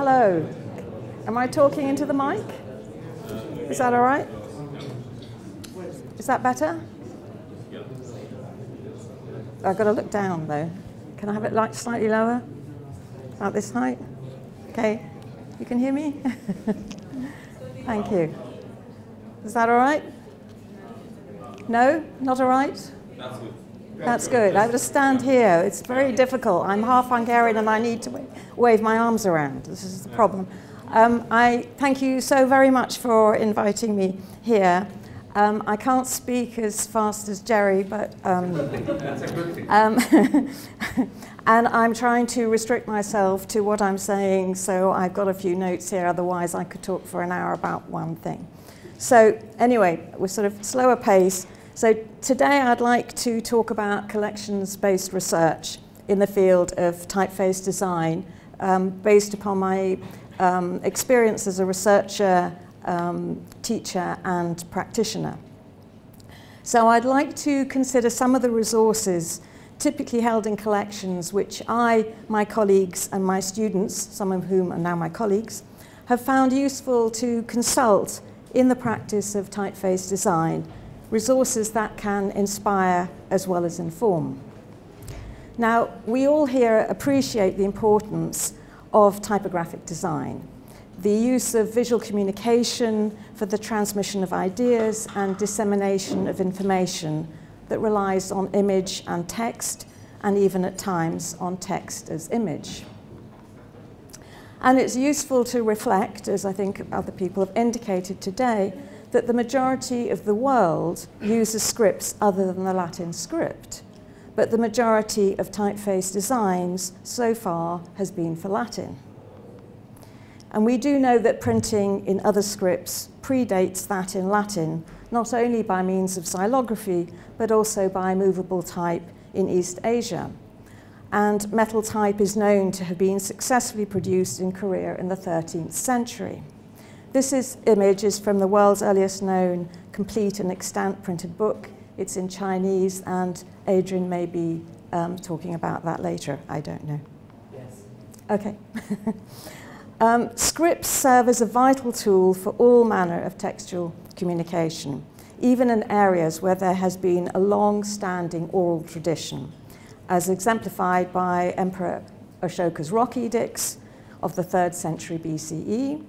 Hello. Am I talking into the mic? Is that all right? Is that better? I've got to look down, though. Can I have it like slightly lower? About this height? Okay. You can hear me? Thank you. Is that all right? No? Not all right? That's good. That's good. I have to stand here. It's very difficult. I'm half Hungarian and I need to wave my arms around. This is the problem. I thank you so very much for inviting me here. I can't speak as fast as Jerry, but that's a good thing. And I'm trying to restrict myself to what I'm saying, so I've got a few notes here, otherwise I could talk for an hour about one thing. So anyway, we're sort of slower pace. So today I'd like to talk about collections-based research in the field of typeface design, based upon my experience as a researcher, teacher and practitioner. So I'd like to consider some of the resources typically held in collections which my colleagues and my students, some of whom are now my colleagues, have found useful to consult in the practice of typeface design, resources that can inspire as well as inform. Now, we all here appreciate the importance of typographic design, the use of visual communication for the transmission of ideas and dissemination of information that relies on image and text, and even at times on text as image. And it's useful to reflect, as I think other people have indicated today, that the majority of the world uses scripts other than the Latin script, but the majority of typeface designs so far has been for Latin. And we do know that printing in other scripts predates that in Latin, not only by means of xylography, but also by movable type in East Asia. And metal type is known to have been successfully produced in Korea in the 13th century. This image is from the world's earliest known complete and extant printed book. It's in Chinese, and Adrian may be talking about that later. I don't know. Yes. Okay. Scripts serve as a vital tool for all manner of textual communication, even in areas where there has been a long-standing oral tradition, as exemplified by Emperor Ashoka's rock edicts of the 3rd century BCE,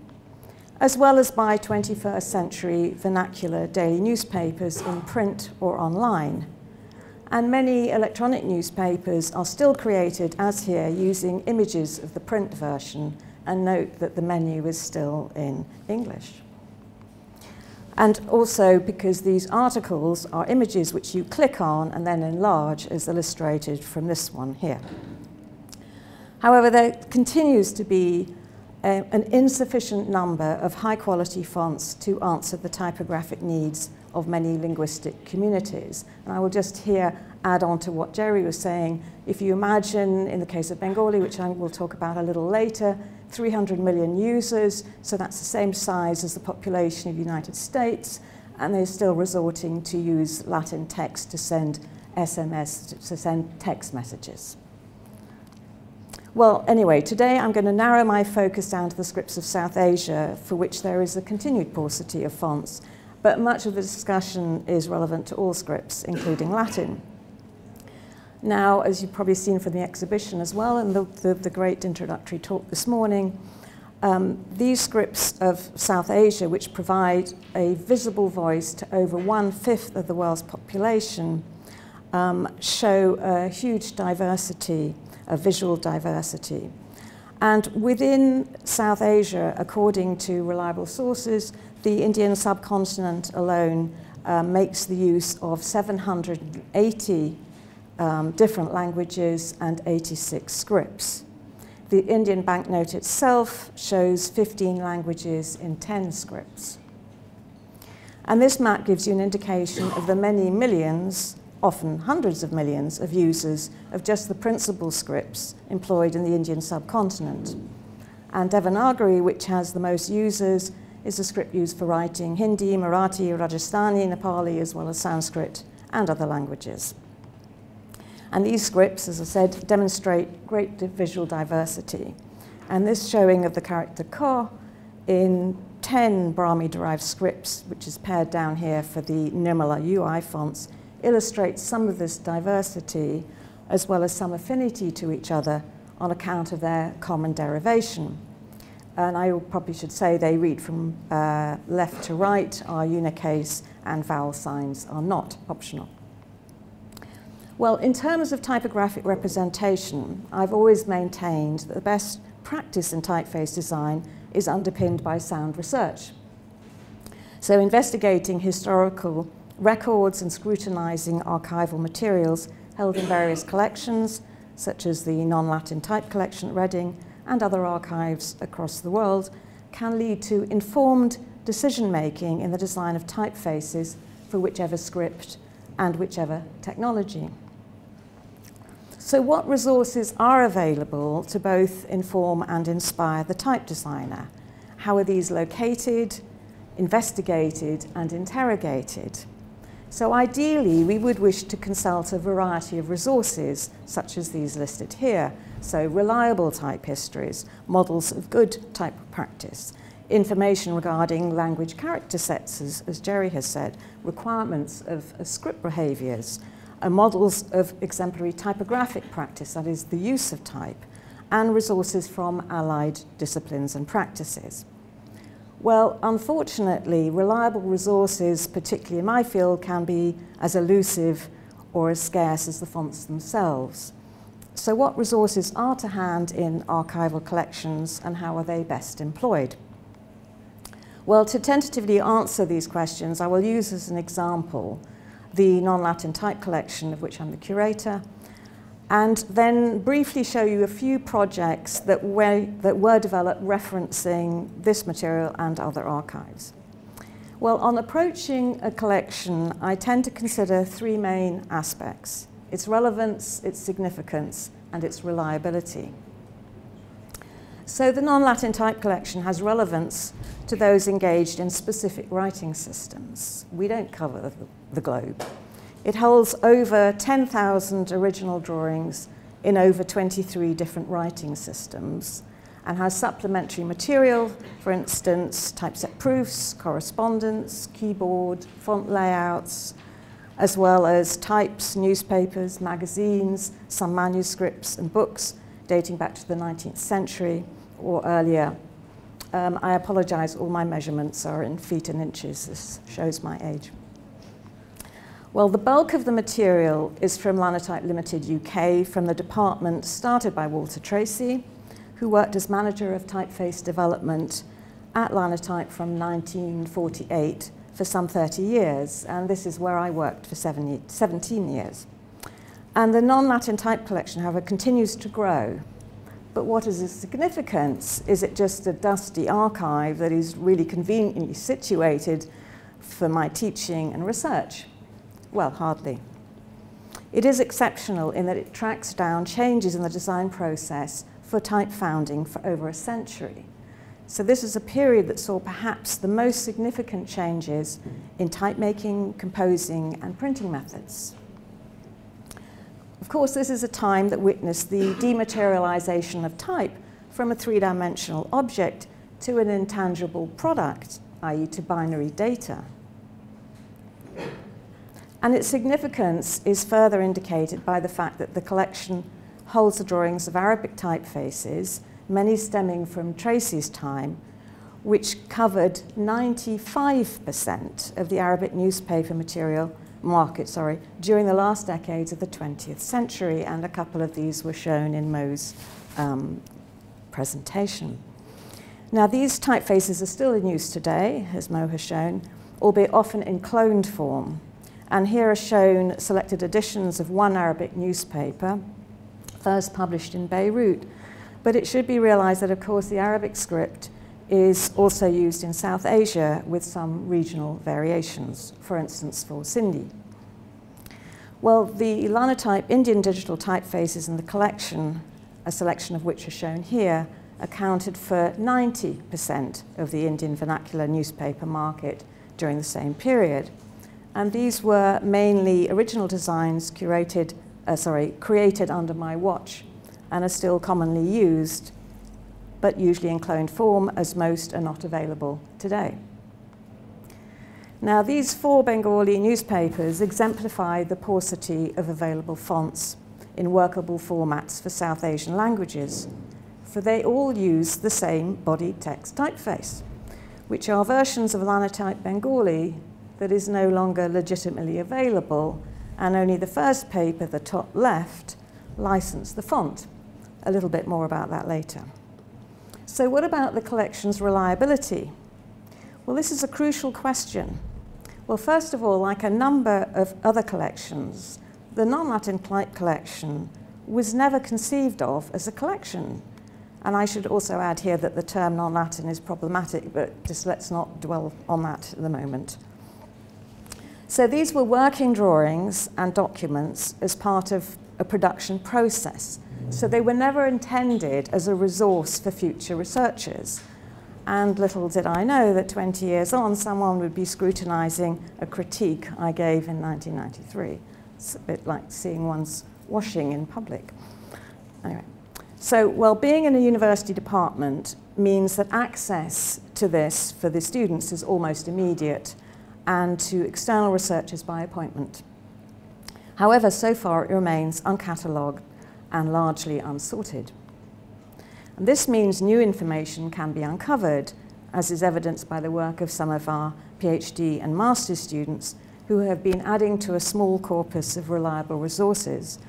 as well as by 21st century vernacular daily newspapers in print or online. And many electronic newspapers are still created, as here, using images of the print version, and note that the menu is still in English. And also because these articles are images which you click on and then enlarge, as illustrated from this one here. However, there continues to be an insufficient number of high-quality fonts to answer the typographic needs of many linguistic communities. And I will just here add on to what Jerry was saying. If you imagine, in the case of Bengali, which I will talk about a little later, 300 million users, so that's the same size as the population of the United States, and they're still resorting to use Latin text to send SMS, to send text messages. Well, anyway, today I'm going to narrow my focus down to the scripts of South Asia, for which there is a continued paucity of fonts, but much of the discussion is relevant to all scripts, including Latin. Now, as you've probably seen from the exhibition as well, and the great introductory talk this morning, these scripts of South Asia, which provide a visible voice to over 1/5 of the world's population, show a huge diversity, a visual diversity. And within South Asia, according to reliable sources, the Indian subcontinent alone makes the use of 780 different languages and 86 scripts. The Indian banknote itself shows 15 languages in 10 scripts. And this map gives you an indication of the many millions, often hundreds of millions, of users of just the principal scripts employed in the Indian subcontinent. And Devanagari, which has the most users, is a script used for writing Hindi, Marathi, Rajasthani, Nepali, as well as Sanskrit and other languages. And these scripts, as I said, demonstrate great visual diversity. And this showing of the character ko in 10 Brahmi-derived scripts, which is paired down here for the Nirmala UI fonts, illustrates some of this diversity as well as some affinity to each other on account of their common derivation. And I probably should say they read from left to right, are unicase, and vowel signs are not optional. Well, in terms of typographic representation, I've always maintained that the best practice in typeface design is underpinned by sound research. So investigating historical records and scrutinizing archival materials held in various collections, such as the non-Latin type collection at Reading and other archives across the world, can lead to informed decision-making in the design of typefaces for whichever script and whichever technology. So what resources are available to both inform and inspire the type designer? How are these located, investigated, and interrogated? So ideally, we would wish to consult a variety of resources, such as these listed here. So reliable type histories, models of good type practice, information regarding language character sets, as Jerry has said, requirements of script behaviors, models of exemplary typographic practice, that is the use of type, and resources from allied disciplines and practices. Well, unfortunately, reliable resources, particularly in my field, can be as elusive or as scarce as the fonts themselves. So what resources are to hand in archival collections and how are they best employed? Well, to tentatively answer these questions, I will use as an example the non-Latin type collection, of which I'm the curator, and then briefly show you a few projects that were developed referencing this material and other archives. Well, on approaching a collection, I tend to consider three main aspects: its relevance, its significance, and its reliability. So the non-Latin type collection has relevance to those engaged in specific writing systems. We don't cover the globe. It holds over 10,000 original drawings in over 23 different writing systems and has supplementary material, for instance, typeset proofs, correspondence, keyboard, font layouts, as well as types, newspapers, magazines, some manuscripts and books dating back to the 19th century or earlier. I apologize, all my measurements are in feet and inches. This shows my age. Well, the bulk of the material is from Linotype Limited UK, from the department started by Walter Tracy, who worked as manager of typeface development at Linotype from 1948 for some 30 years, and this is where I worked for 17 years. And the non-Latin type collection, however, continues to grow. But what is its significance? Is it just a dusty archive that is really conveniently situated for my teaching and research? Well, hardly. It is exceptional in that it tracks down changes in the design process for type founding for over a century. So this is a period that saw perhaps the most significant changes in type making, composing, and printing methods. Of course, this is a time that witnessed the dematerialization of type from a three-dimensional object to an intangible product, i.e. to binary data. And its significance is further indicated by the fact that the collection holds the drawings of Arabic typefaces, many stemming from Tracy's time, which covered 95% of the Arabic newspaper material market, during the last decades of the 20th century, and a couple of these were shown in Mo's presentation. Now, these typefaces are still in use today, as Mo has shown, albeit often in cloned form. And here are shown selected editions of one Arabic newspaper, first published in Beirut. But it should be realized that, of course, the Arabic script is also used in South Asia with some regional variations, for instance, for Sindhi. Well, the Linotype Indian digital typefaces in the collection, a selection of which are shown here, accounted for 90% of the Indian vernacular newspaper market during the same period. And these were mainly original designs created under my watch and are still commonly used. but usually in cloned form, as most are not available today. Now, these 4 Bengali newspapers exemplify the paucity of available fonts in workable formats for South Asian languages, for they all use the same body text typeface, which are versions of Linotype Bengali that is no longer legitimately available, and only the first paper, the top left, licensed the font. A little bit more about that later. So what about the collection's reliability? Well, this is a crucial question. Well, first of all, like a number of other collections, the non-Latin type collection was never conceived of as a collection. And I should also add here that the term non-Latin is problematic, but just let's not dwell on that at the moment. So these were working drawings and documents as part of a production process. So they were never intended as a resource for future researchers. And little did I know that 20 years on, someone would be scrutinizing a critique I gave in 1993. It's a bit like seeing one's washing in public. Anyway, so, well, being in a university department means that access to this for the students is almost immediate, and to external researchers by appointment. However, so far it remains uncatalogued and largely unsorted. And this means new information can be uncovered, as is evidenced by the work of some of our PhD and master's students who have been adding to a small corpus of reliable resources,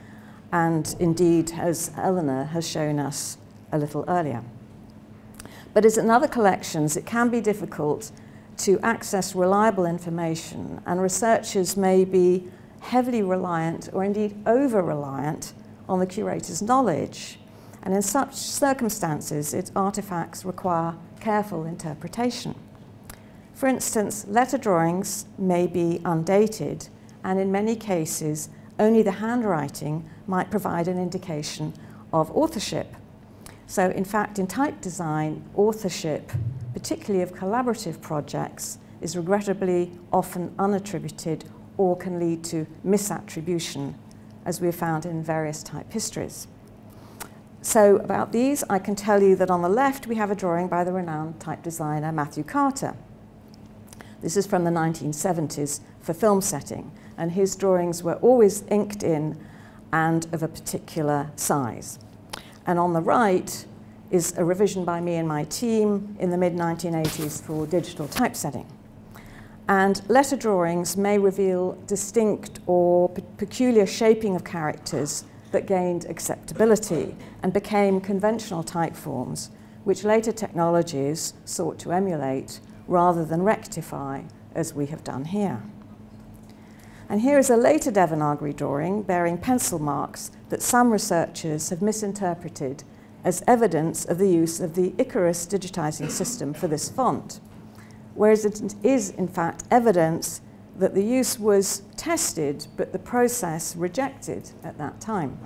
and indeed, as Eleanor has shown us a little earlier. But as in other collections, it can be difficult to access reliable information, and researchers may be heavily reliant or indeed over-reliant on the curator's knowledge. And in such circumstances, its artifacts require careful interpretation. For instance, letter drawings may be undated, and in many cases, only the handwriting might provide an indication of authorship. So in fact, in type design, authorship, particularly of collaborative projects, is regrettably often unattributed or can lead to misattribution, as we have found in various type histories. So about these, I can tell you that on the left, we have a drawing by the renowned type designer Matthew Carter. This is from the 1970s for film setting, and his drawings were always inked in and of a particular size. And on the right is a revision by me and my team in the mid-1980s for digital typesetting. And letter drawings may reveal distinct or peculiar shaping of characters that gained acceptability and became conventional type forms, which later technologies sought to emulate rather than rectify, as we have done here. And here is a later Devanagari drawing bearing pencil marks that some researchers have misinterpreted as evidence of the use of the Icarus digitizing system for this font, whereas it is, in fact, evidence that the use was tested, but the process rejected at that time.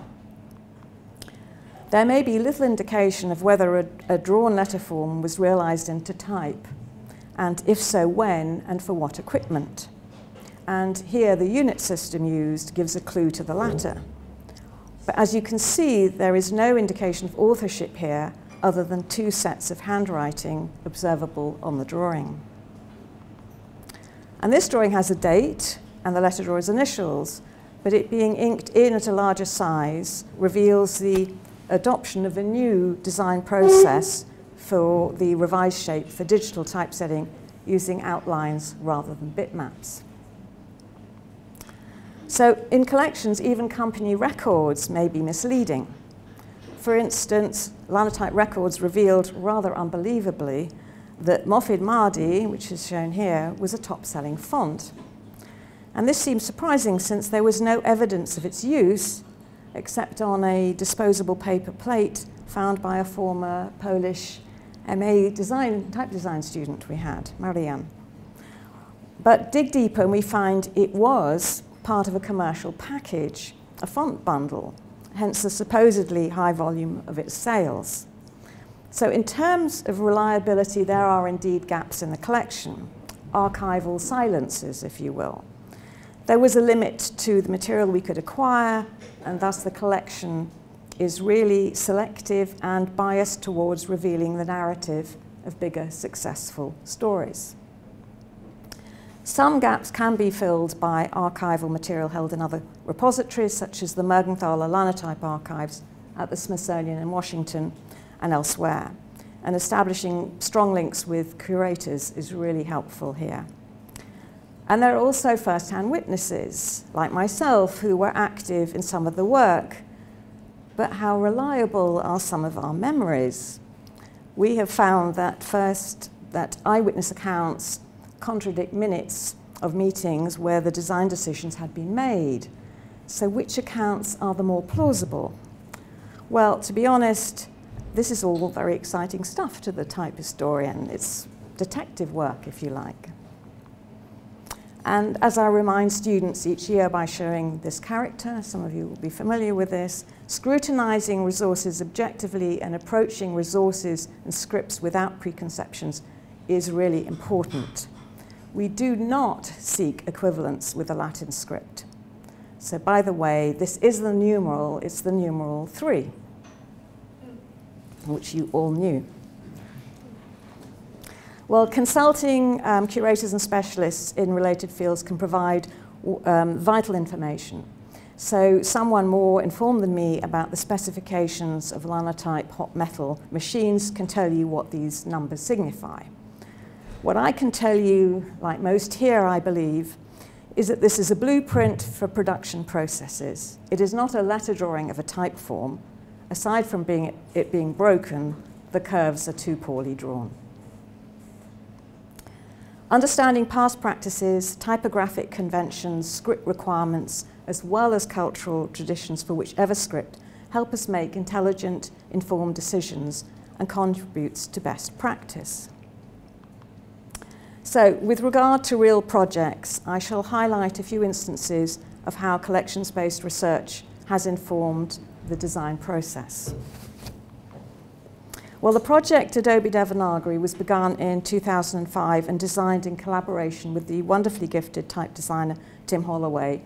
There may be little indication of whether a drawn letter form was realized into type, and if so, when and for what equipment. And here, the unit system used gives a clue to the latter. But as you can see, there is no indication of authorship here other than 2 sets of handwriting observable on the drawing. And this drawing has a date and the letter drawer's initials, but it being inked in at a larger size reveals the adoption of a new design process for the revised shape for digital typesetting using outlines rather than bitmaps. So in collections, even company records may be misleading. For instance, Linotype records revealed rather unbelievably that Mofid Mahdi, which is shown here, was a top-selling font. And this seems surprising since there was no evidence of its use except on a disposable paper plate found by a former Polish MA type design student we had, Marian. But dig deeper and we find it was part of a commercial package, a font bundle, hence the supposedly high volume of its sales. So in terms of reliability, there are indeed gaps in the collection, archival silences, if you will. There was a limit to the material we could acquire, and thus the collection is really selective and biased towards revealing the narrative of bigger, successful stories. Some gaps can be filled by archival material held in other repositories, such as the Mergenthaler Linotype archives at the Smithsonian in Washington and elsewhere. And establishing strong links with curators is really helpful here. And there are also first-hand witnesses, like myself, who were active in some of the work. But how reliable are some of our memories? We have found that that eyewitness accounts contradict minutes of meetings where the design decisions had been made. So which accounts are the more plausible? Well, to be honest, this is all very exciting stuff to the type historian. It's detective work, if you like. And as I remind students each year by showing this character, some of you will be familiar with this, scrutinizing resources objectively and approaching resources and scripts without preconceptions is really important. We do not seek equivalence with the Latin script. So by the way, this is the numeral, it's the numeral 3, which you all knew. Well, consulting curators and specialists in related fields can provide vital information. So someone more informed than me about the specifications of linotype hot metal machines can tell you what these numbers signify. What I can tell you, like most here, I believe, is that this is a blueprint for production processes. It is not a letter drawing of a type form. Aside from it being broken, the curves are too poorly drawn. Understanding past practices, typographic conventions, script requirements, as well as cultural traditions for whichever script, help us make intelligent, informed decisions and contributes to best practice. So, with regard to real projects, I shall highlight a few instances of how collections-based research has informed the design process. Well, the project Adobe Devanagari was begun in 2005 and designed in collaboration with the wonderfully gifted type designer Tim Holloway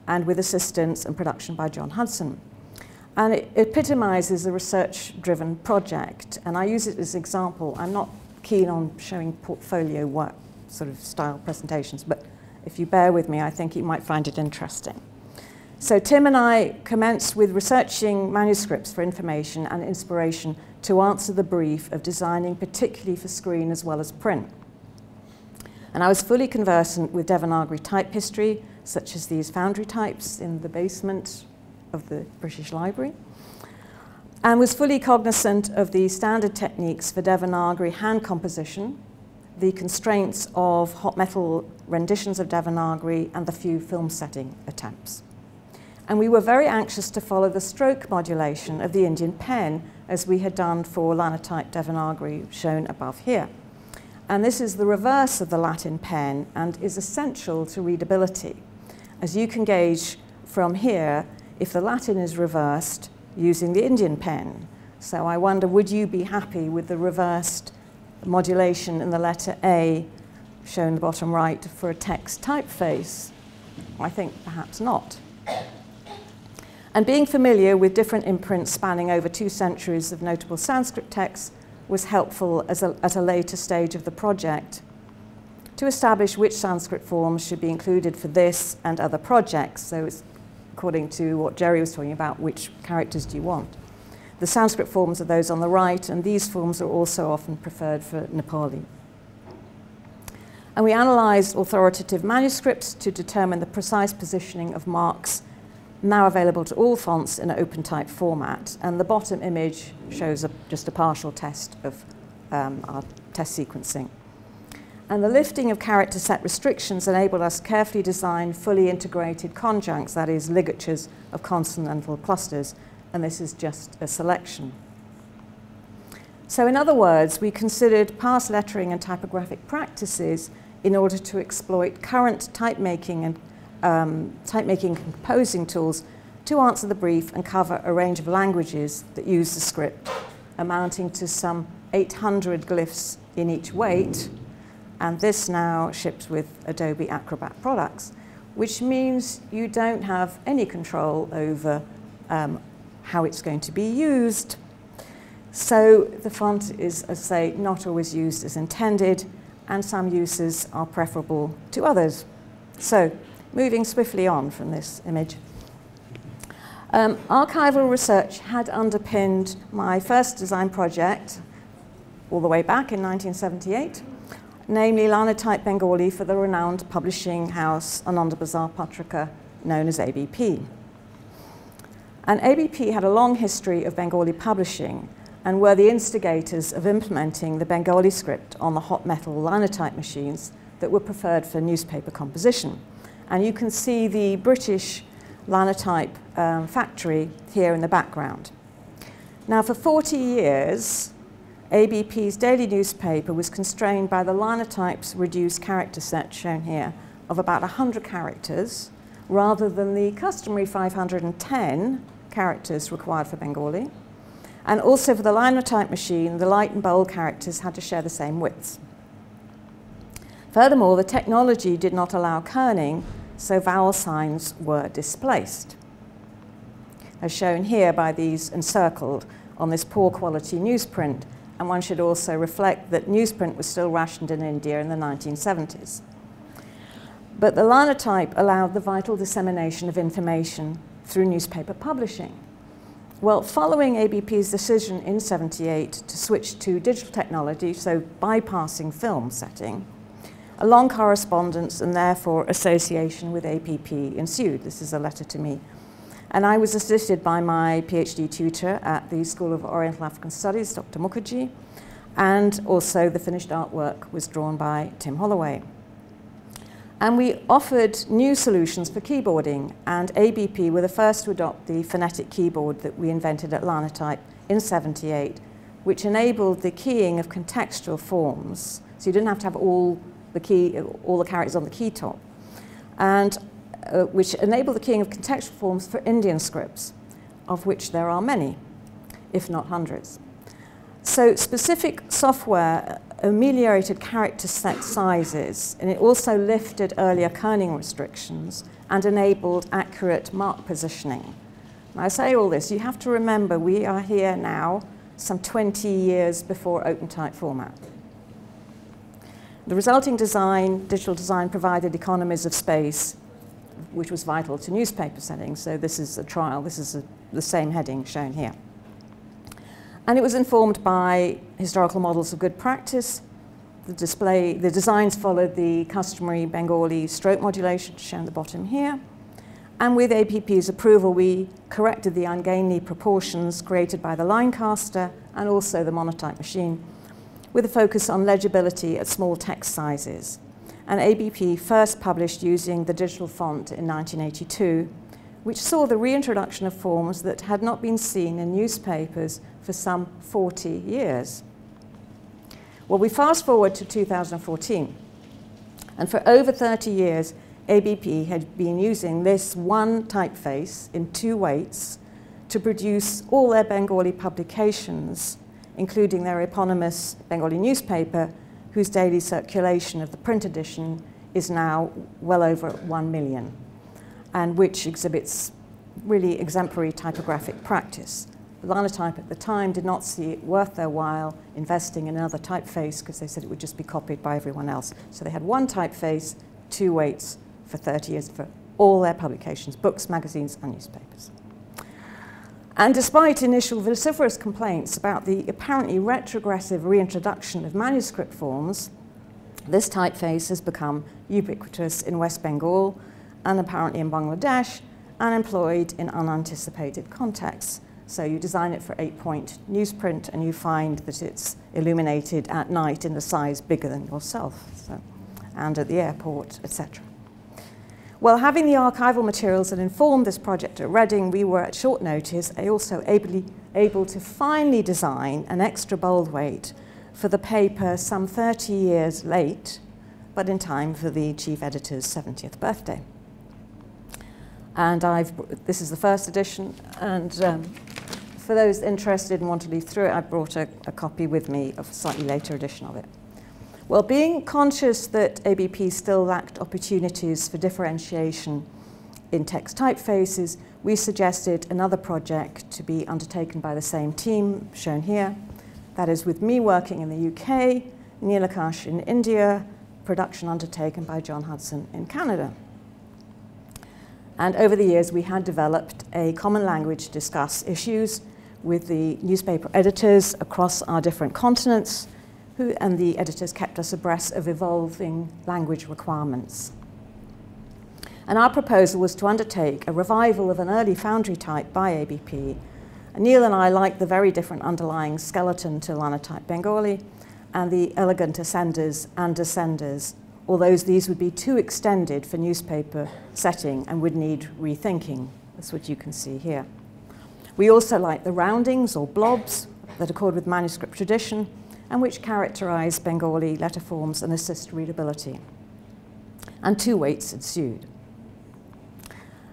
and with assistance and production by John Hudson. And it epitomizes a research-driven project, and I use it as an example. I'm not keen on showing portfolio work sort of style presentations, but if you bear with me, I think you might find it interesting. So Tim and I commenced with researching manuscripts for information and inspiration to answer the brief of designing particularly for screen as well as print. And I was fully conversant with Devanagari type history, such as these foundry types in the basement of the British Library, and was fully cognizant of the standard techniques for Devanagari hand composition, the constraints of hot metal renditions of Devanagari, and the few film setting attempts. And we were very anxious to follow the stroke modulation of the Indian pen, as we had done for linotype Devanagari, shown above here. And this is the reverse of the Latin pen and is essential to readability, as you can gauge from here if the Latin is reversed using the Indian pen. So I wonder, would you be happy with the reversed modulation in the letter A, shown in the bottom right, for a text typeface? I think perhaps not. And being familiar with different imprints spanning over 2 centuries of notable Sanskrit texts was helpful at a later stage of the project to establish which Sanskrit forms should be included for this and other projects. So it's according to what Jerry was talking about, which characters do you want? The Sanskrit forms are those on the right, and these forms are also often preferred for Nepali. And we analysed authoritative manuscripts to determine the precise positioning of marks now available to all fonts in an open type format. And the bottom image shows just a partial test of our test sequencing. And the lifting of character set restrictions enabled us to carefully design fully integrated conjuncts, that is, ligatures of consonantal clusters, and this is just a selection. So in other words, we considered past lettering and typographic practices in order to exploit current typemaking and composing tools to answer the brief and cover a range of languages that use the script, amounting to some 800 glyphs in each weight, and this now ships with Adobe Acrobat products, which means you don't have any control over how it's going to be used. So the font is, as I say, not always used as intended, and some uses are preferable to others. So moving swiftly on from this image. Archival research had underpinned my first design project all the way back in 1978, namely Linotype Bengali for the renowned publishing house Anandabazar Patrika, known as ABP. And ABP had a long history of Bengali publishing and were the instigators of implementing the Bengali script on the hot metal linotype machines that were preferred for newspaper composition. And you can see the British linotype factory here in the background. Now, for 40 years, ABP's daily newspaper was constrained by the linotype's reduced character set, shown here, of about 100 characters, rather than the customary 510 characters required for Bengali. And also for the linotype machine, the light and bold characters had to share the same widths. Furthermore, the technology did not allow kerning, so vowel signs were displaced, as shown here by these encircled on this poor quality newsprint. And one should also reflect that newsprint was still rationed in India in the 1970s. But the linotype allowed the vital dissemination of information through newspaper publishing. Well, following ABP's decision in '78 to switch to digital technology, so bypassing film setting, a long correspondence and therefore association with ABP ensued. This is a letter to me. And I was assisted by my PhD tutor at the School of Oriental African Studies, Dr. Mukherjee, and also the finished artwork was drawn by Tim Holloway. And we offered new solutions for keyboarding, and ABP were the first to adopt the phonetic keyboard that we invented at Linotype in '78, which enabled the keying of contextual forms. So you didn't have to have all the characters on the key top, and which enabled the keying of contextual forms for Indian scripts, of which there are many, if not hundreds. So specific software ameliorated character set sizes, and it also lifted earlier kerning restrictions and enabled accurate mark positioning. Now, I say all this, you have to remember we are here now some 20 years before OpenType format. The resulting design, digital design, provided economies of space, which was vital to newspaper settings. So this is a trial, this is the same heading shown here. And it was informed by historical models of good practice. The designs followed the customary Bengali stroke modulation shown at the bottom here. And with ABP's approval, we corrected the ungainly proportions created by the linecaster and also the monotype machine, with a focus on legibility at small text sizes. And ABP first published using the digital font in 1982, which saw the reintroduction of forms that had not been seen in newspapers for some 40 years. Well, we fast forward to 2014, and for over 30 years, ABP had been using this one typeface in 2 weights to produce all their Bengali publications, including their eponymous Bengali newspaper, whose daily circulation of the print edition is now well over 1 million, and which exhibits really exemplary typographic practice. Linotype at the time did not see it worth their while investing in another typeface because they said it would just be copied by everyone else. So they had one typeface, 2 weights for 30 years for all their publications, books, magazines, and newspapers. And despite initial vociferous complaints about the apparently retrogressive reintroduction of manuscript forms, this typeface has become ubiquitous in West Bengal and apparently in Bangladesh, and employed in unanticipated contexts. So you design it for 8-point newsprint and you find that it's illuminated at night in a size bigger than yourself, so, and at the airport, etc. Well, having the archival materials that informed this project at Reading, we were at short notice also able to finally design an extra bold weight for the paper some 30 years late, but in time for the chief editor's 70th birthday. And this is the first edition, and for those interested and want to leaf through it, I brought a copy with me of a slightly later edition of it. Well, being conscious that ABP still lacked opportunities for differentiation in text typefaces, we suggested another project to be undertaken by the same team, shown here. That is with me working in the UK, Neelakash in India, production undertaken by John Hudson in Canada. And over the years, we had developed a common language to discuss issues with the newspaper editors across our different continents, and the editors kept us abreast of evolving language requirements. And our proposal was to undertake a revival of an early foundry type by ABP. And Neil and I liked the very different underlying skeleton to Linotype Bengali and the elegant ascenders and descenders, although these would be too extended for newspaper setting and would need rethinking. That's what you can see here. We also like the roundings or blobs that accord with manuscript tradition and which characterize Bengali letter forms and assist readability. And two weights ensued.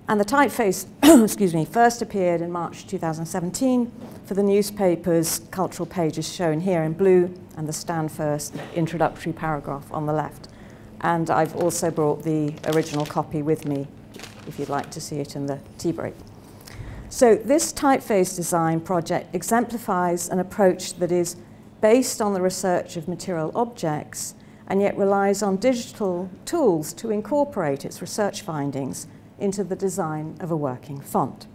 And the typeface excuse me, first appeared in March 2017 for the newspaper's cultural pages shown here in blue and the stand first introductory paragraph on the left. And I've also brought the original copy with me if you'd like to see it in the tea break. So this typeface design project exemplifies an approach that is based on the research of material objects and yet relies on digital tools to incorporate its research findings into the design of a working font.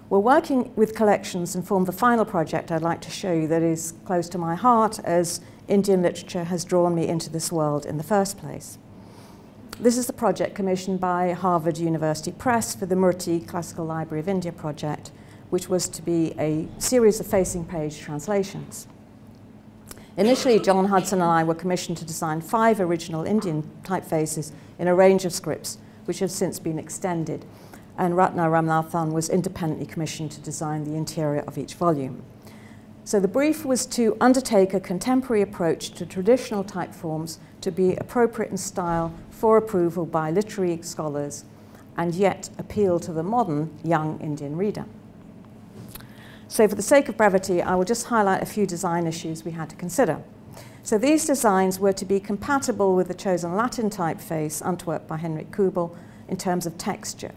We're working with collections and formed the final project I'd like to show you that is close to my heart, as Indian literature has drawn me into this world in the first place. This is the project commissioned by Harvard University Press for the Murti Classical Library of India project, which was to be a series of facing page translations. Initially, John Hudson and I were commissioned to design 5 original Indian typefaces in a range of scripts, which have since been extended, and Ratna Ramanathan was independently commissioned to design the interior of each volume. So the brief was to undertake a contemporary approach to traditional type forms to be appropriate in style for approval by literary scholars, and yet appeal to the modern young Indian reader. So for the sake of brevity, I will just highlight a few design issues we had to consider. So these designs were to be compatible with the chosen Latin typeface, Antwerp by Henrik Kubel, in terms of texture.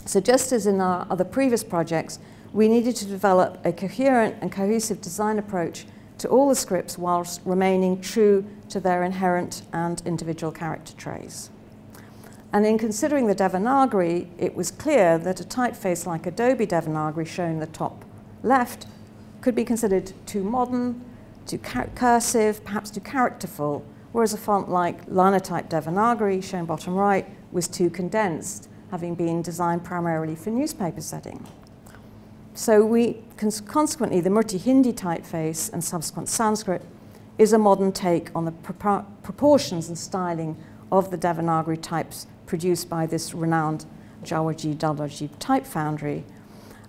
So just as in our other previous projects, we needed to develop a coherent and cohesive design approach to all the scripts whilst remaining true to their inherent and individual character traits. And in considering the Devanagari, it was clear that a typeface like Adobe Devanagari, shown in the top left, could be considered too modern, too cursive, perhaps too characterful, whereas a font like Linotype Devanagari, shown bottom right, was too condensed, having been designed primarily for newspaper setting. So consequently, the Murti Hindi typeface and subsequent Sanskrit is a modern take on the proportions and styling of the Devanagari types produced by this renowned Jawaji Dadaji type foundry,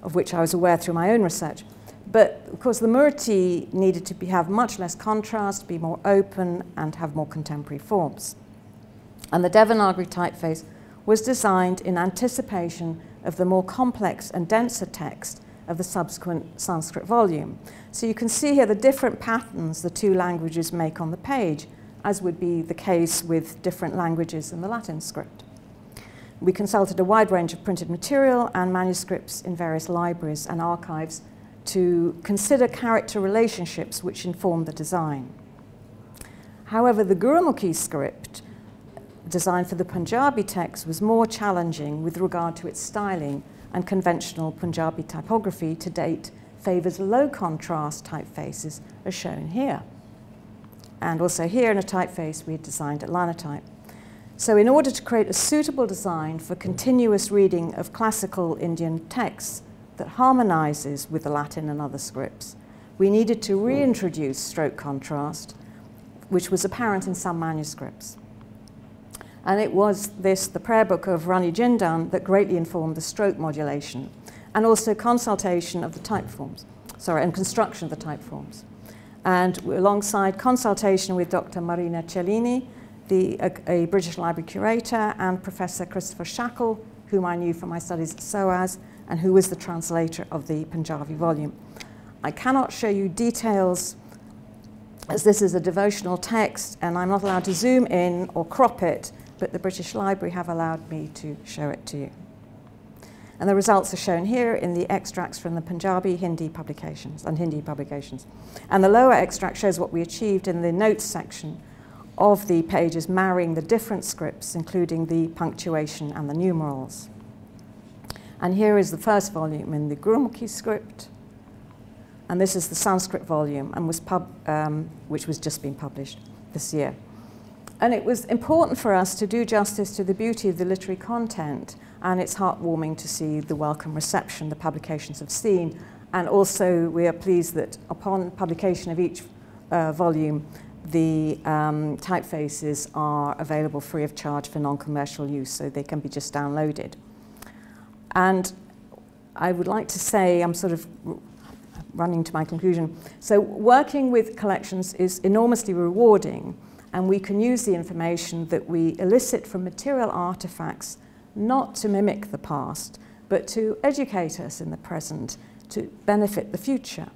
of which I was aware through my own research. But of course, the Murti needed to have much less contrast, be more open, and have more contemporary forms. And the Devanagari typeface was designed in anticipation of the more complex and denser text of the subsequent Sanskrit volume. So you can see here the different patterns the two languages make on the page, as would be the case with different languages in the Latin script. We consulted a wide range of printed material and manuscripts in various libraries and archives to consider character relationships which inform the design. However, the Gurumukhi script, designed for the Punjabi text, was more challenging with regard to its styling, and conventional Punjabi typography to date favors low contrast typefaces as shown here. And also here in a typeface we had designed at Linotype. So in order to create a suitable design for continuous reading of classical Indian texts that harmonizes with the Latin and other scripts, we needed to reintroduce stroke contrast, which was apparent in some manuscripts. And it was this, the prayer book of Rani Jindan, that greatly informed the stroke modulation and also consultation of the type forms, and construction of the type forms. And alongside consultation with Dr. Marina Cellini, a British Library curator, and Professor Christopher Shackle, whom I knew from my studies at SOAS, and who was the translator of the Punjabi volume. I cannot show you details, as this is a devotional text, and I'm not allowed to zoom in or crop it, but the British Library have allowed me to show it to you. And the results are shown here in the extracts from the Punjabi, Hindi publications. And the lower extract shows what we achieved in the notes section of the pages, marrying the different scripts, including the punctuation and the numerals. And here is the first volume in the Gurmukhi script. And this is the Sanskrit volume, and which was just being published this year. And it was important for us to do justice to the beauty of the literary content, and it's heartwarming to see the welcome reception the publications have seen. And also, we are pleased that upon publication of each volume, the typefaces are available free of charge for non-commercial use, so they can be just downloaded. And I would like to say, I'm sort of running to my conclusion. So working with collections is enormously rewarding, and we can use the information that we elicit from material artifacts not to mimic the past, but to educate us in the present, to benefit the future.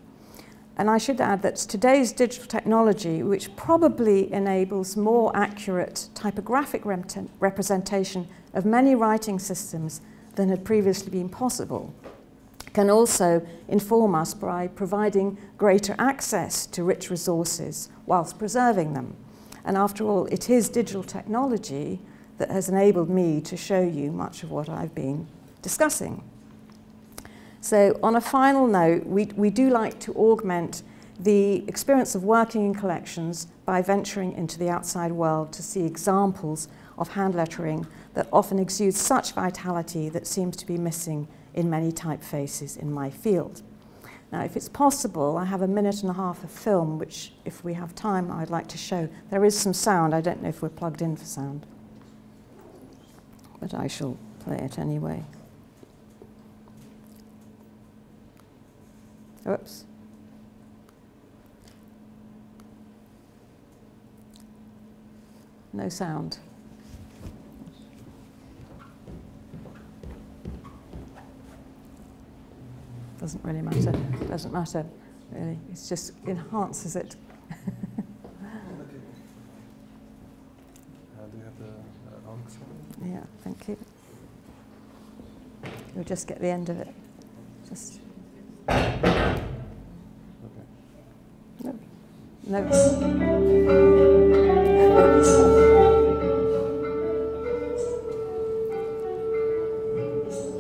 And I should add that today's digital technology, which probably enables more accurate typographic representation of many writing systems than had previously been possible, can also inform us by providing greater access to rich resources whilst preserving them. And after all, it is digital technology that has enabled me to show you much of what I've been discussing. So on a final note, we do like to augment the experience of working in collections by venturing into the outside world to see examples of hand lettering that often exudes such vitality that seems to be missing in many typefaces in my field. Now, if it's possible, I have 1.5 minutes of film, which, if we have time, I'd like to show. There is some sound. I don't know if we're plugged in for sound, but I shall play it anyway. Oops. No sound. Doesn't really matter. Doesn't matter, really. It just enhances it. Do you have the on screen? Yeah, thank you. You'll just get the end of it. Just. Okay. No.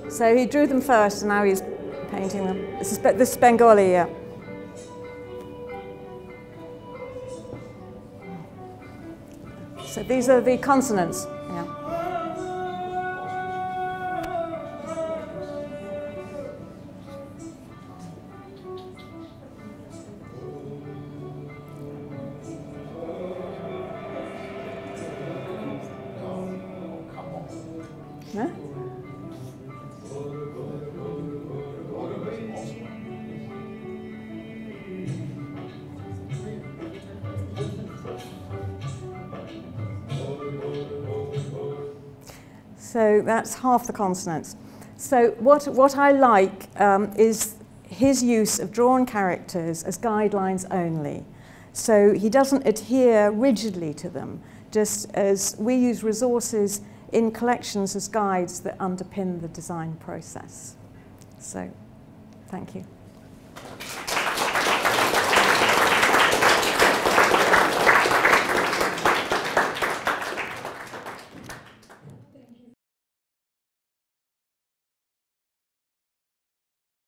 So he drew them first, and now he's painting them. This is Bengali, yeah. So these are the consonants. Yeah. Yeah? So that's half the consonants. So what I like is his use of drawn characters as guidelines only. So he doesn't adhere rigidly to them, just as we use resources in collections as guides that underpin the design process. So, thank you.